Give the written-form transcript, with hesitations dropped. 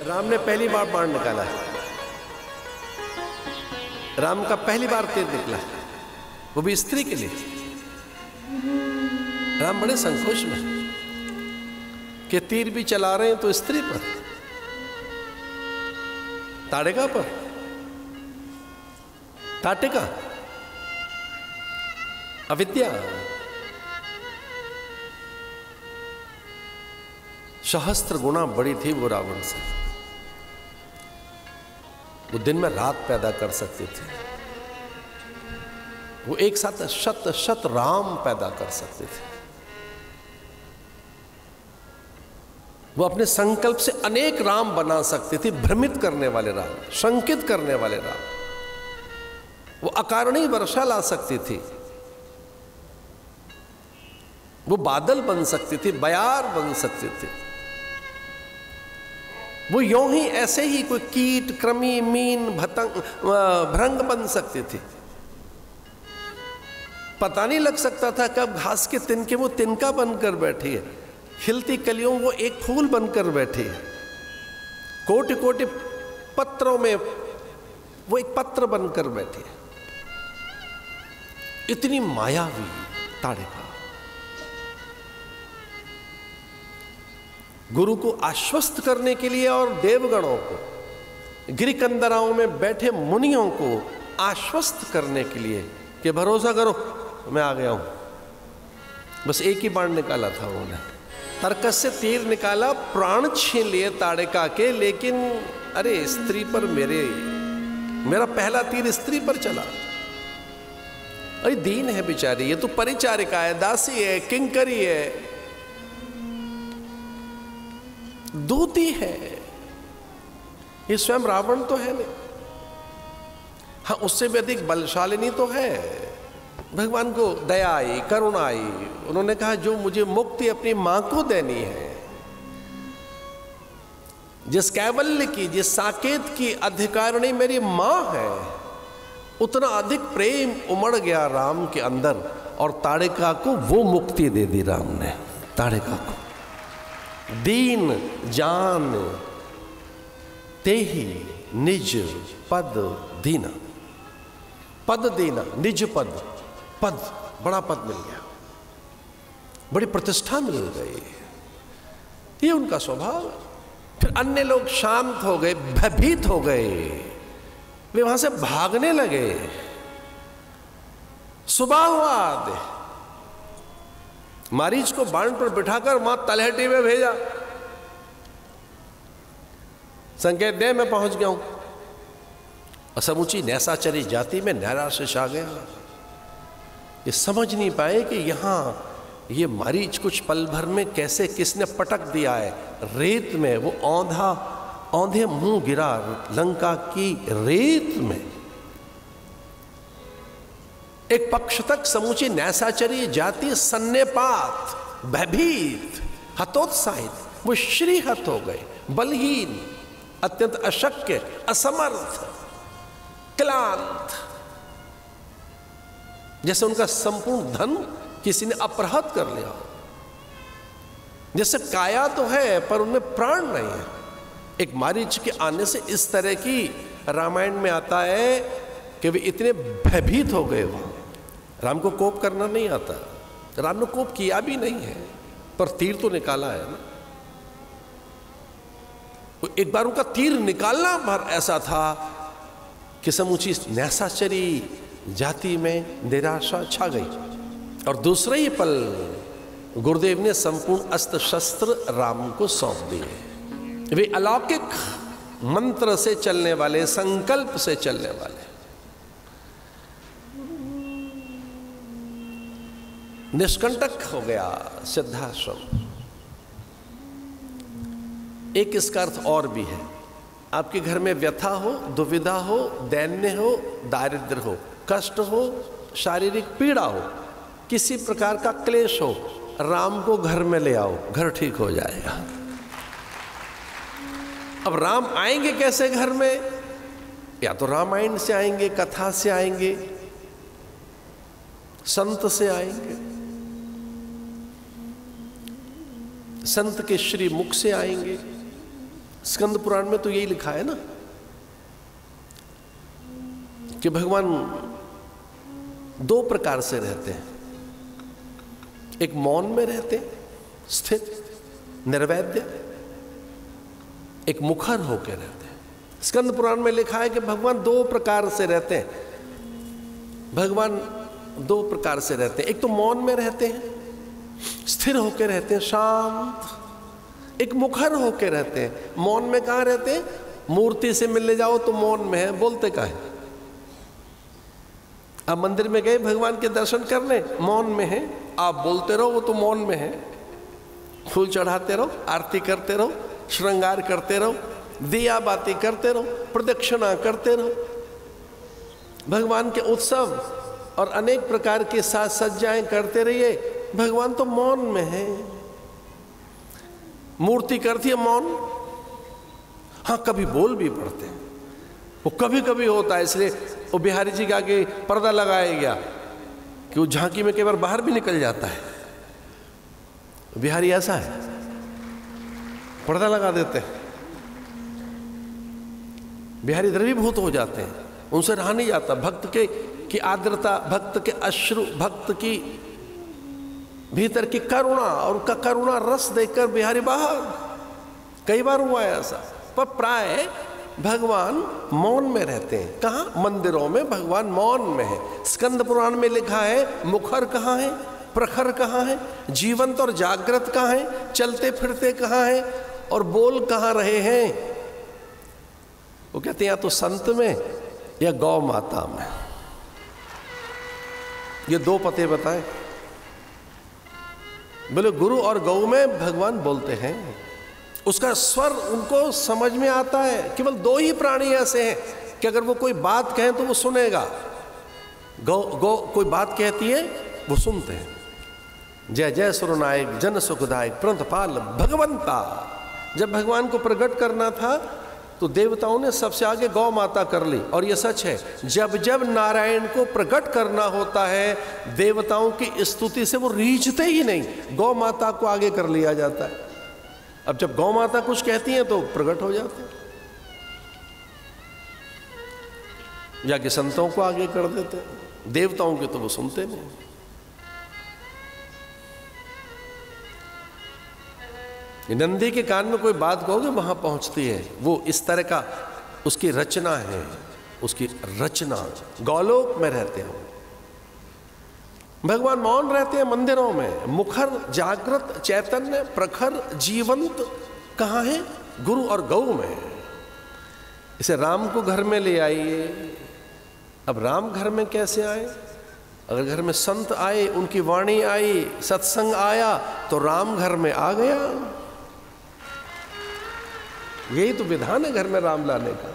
राम ने पहली बार बाण निकाला है, राम का पहली बार तीर निकला, वो भी स्त्री के लिए। राम बड़े संकोच में कि तीर भी चला रहे हैं तो स्त्री पर, ताड़िका पर, ताटिका, अविद्या। सहस्त्र गुना बड़ी थी वो रावण से। वो दिन में रात पैदा कर सकते थे, वो एक साथ शत शत राम पैदा कर सकते थे। वो अपने संकल्प से अनेक राम बना सकते थे, भ्रमित करने वाले राम, शंकित करने वाले राम। वो अकारणीय वर्षा ला सकती थी, वो बादल बन सकती थी, बयार बन सकती थी। वो यूं ही ऐसे ही कोई कीट, कृमि, मीन, भतंग, भृंग बन सकती थी। पता नहीं लग सकता था कब घास के तिनके वो तिनका बनकर बैठी है, खिलती कलियों वो एक फूल बनकर बैठी है, कोटि कोटि पत्रों में वो एक पत्र बनकर बैठी है। इतनी मायावी ताड़िका। गुरु को आश्वस्त करने के लिए और देवगणों को, गिरिकंदराओं में बैठे मुनियों को आश्वस्त करने के लिए कि भरोसा करो मैं आ गया हूं। बस एक ही बाण निकाला था उन्होंने, तर्कस से तीर निकाला, प्राण छीन लिए ताड़िका के। लेकिन अरे स्त्री पर मेरा पहला तीर स्त्री पर चला। अरे दीन है बेचारी, ये तो परिचारिका है, दासी है, किंकरी है, दूती है, ये स्वयं रावण तो है नहीं। हाँ, उससे भी अधिक बलशालिनी तो है। भगवान को दया आई, करुणा आई, उन्होंने कहा जो मुझे मुक्ति अपनी मां को देनी है, जिस कैवल्य की, जिस साकेत की अधिकारिणी मेरी मां है, उतना अधिक प्रेम उमड़ गया राम के अंदर और ताड़िका को वो मुक्ति दे दी राम ने। ताड़िका को दीन जान तेहि निज पद दीना, पद दीना, निज पद, पद, बड़ा पद मिल गया, बड़ी प्रतिष्ठा मिल गई, ये उनका स्वभाव। फिर अन्य लोग शांत हो गए, भयभीत हो गए, वे वहां से भागने लगे। सुबह हुआ, मारीच को बाण पर बिठाकर मां तलहटी में भेजा, संकेत दे मैं पहुंच गया हूं। और समूची नैसाचरी जाति में नैराश्य आ गया। ये समझ नहीं पाए कि यहां ये मारीच कुछ पल भर में कैसे किसने पटक दिया है रेत में। वो औंधे मुंह गिरा लंका की रेत में। एक पक्ष तक समूची नैसाचरी जाति सन्नेपात, भयभीत, हतोत्साहित, वो श्रीहत हो गए, बलहीन, अत्यंत अशक्य, असमर्थ, क्लांत, जैसे उनका संपूर्ण धन किसी ने अपहृत कर लिया। जैसे काया तो है पर उनमें प्राण नहीं है। एक मारीच के आने से इस तरह की रामायण में आता है कि वे इतने भयभीत हो गए। वहां राम को कोप करना नहीं आता, राम ने कोप किया भी नहीं है, पर तीर तो निकाला है ना। एक बार उनका तीर निकालना भर ऐसा था कि समूची नैसाचरी जाति में निराशा छा गई। और दूसरे ही पल गुरुदेव ने संपूर्ण अस्त्र शस्त्र राम को सौंप दिए। वे अलौकिक मंत्र से चलने वाले, संकल्प से चलने वाले, निष्कंटक हो गया सिद्धाश्रम। एक इसका अर्थ और भी है, आपके घर में व्यथा हो, दुविधा हो, दैन्य हो, दारिद्र्य हो, कष्ट हो, शारीरिक पीड़ा हो, किसी प्रकार का क्लेश हो, राम को घर में ले आओ, घर ठीक हो जाएगा। अब राम आएंगे कैसे घर में? या तो रामायण से आएंगे, कथा से आएंगे, संत से आएंगे, संत के श्री मुख से आएंगे, स्कंद पुराण में तो यही लिखा है ना कि भगवान दो प्रकार से रहते हैं। एक मौन में रहते हैं, स्थित निर्वैद्य, एक मुखर होकर रहते हैं। स्कंद पुराण में लिखा है कि भगवान दो प्रकार से रहते हैं। भगवान दो प्रकार से रहते हैं, एक तो मौन में रहते हैं, स्थिर होकर रहते हैं, शांत। एक मुखर होकर रहते हैं। मौन में कहाँ रहते हैं? मूर्ति से मिलने जाओ तो मौन में है, बोलते कहाँ है? आप मंदिर में गए भगवान के दर्शन करने, मौन में है। आप बोलते रहो, वो तो मौन में है। फूल चढ़ाते रहो, आरती करते रहो, श्रृंगार करते रहो, दिया बाती करते रहो, प्रदक्षिणा करते रहो। भगवान के उत्सव और अनेक प्रकार के साज सज्जाएं करते रहिए, भगवान तो मौन में है। मूर्ति करती है मौन, हाँ कभी बोल भी पड़ते हैं, वो कभी कभी होता है। इसलिए वो बिहारी जी के आगे पर्दा लगाया गया कि वो झांकी में कई बार बाहर भी निकल जाता है। बिहारी ऐसा है, पर्दा लगा देते हैं, बिहारी द्रवीभूत हो जाते हैं, उनसे रहा नहीं जाता। भक्त की आर्द्रता, भक्त के अश्रु, भक्त की भीतर की करुणा और उनका करुणा रस देखकर बिहारी बाहर। कई बार हुआ है ऐसा। पर प्राय भगवान मौन में रहते हैं। कहाँ? मंदिरों में भगवान मौन में है। स्कंद पुराण में लिखा है मुखर कहाँ है, प्रखर कहाँ है, जीवंत और जागृत कहाँ है, चलते फिरते कहाँ है और बोल कहाँ रहे हैं। वो कहते हैं या तो संत में या गौ माता में। ये दो पते बताएं। बोले गुरु और गौ में भगवान बोलते हैं, उसका स्वर उनको समझ में आता है। केवल दो ही प्राणी ऐसे हैं कि अगर वो कोई बात कहें तो वो सुनेगा। गौ कोई बात कहती है, वो सुनते हैं। जय जय सुरनायक जन सुखदायक प्रंतपाल भगवंता। जब भगवान को प्रकट करना था तो देवताओं ने सबसे आगे गौ माता कर ली। और ये सच है, जब जब नारायण को प्रकट करना होता है देवताओं की स्तुति से वो रीझते ही नहीं, गौ माता को आगे कर लिया जाता है। अब जब गौ माता कुछ कहती हैं तो प्रकट हो जाते हैं, जाके संतों को आगे कर देते हैं। देवताओं के तो वो सुनते नहीं। नंदी के कान में कोई बात कहोगे वहां पहुंचती है। वो इस तरह का उसकी रचना है, उसकी रचना। गौलोक में रहते हैं भगवान, मौन रहते हैं मंदिरों में। मुखर, जागृत, चैतन्य, प्रखर, जीवंत कहाँ है? गुरु और गौ में। इसे राम को घर में ले आइए। अब राम घर में कैसे आए? अगर घर में संत आए, उनकी वाणी आई, सत्संग आया तो राम घर में आ गया। यही तो विधान है घर में राम लाने का।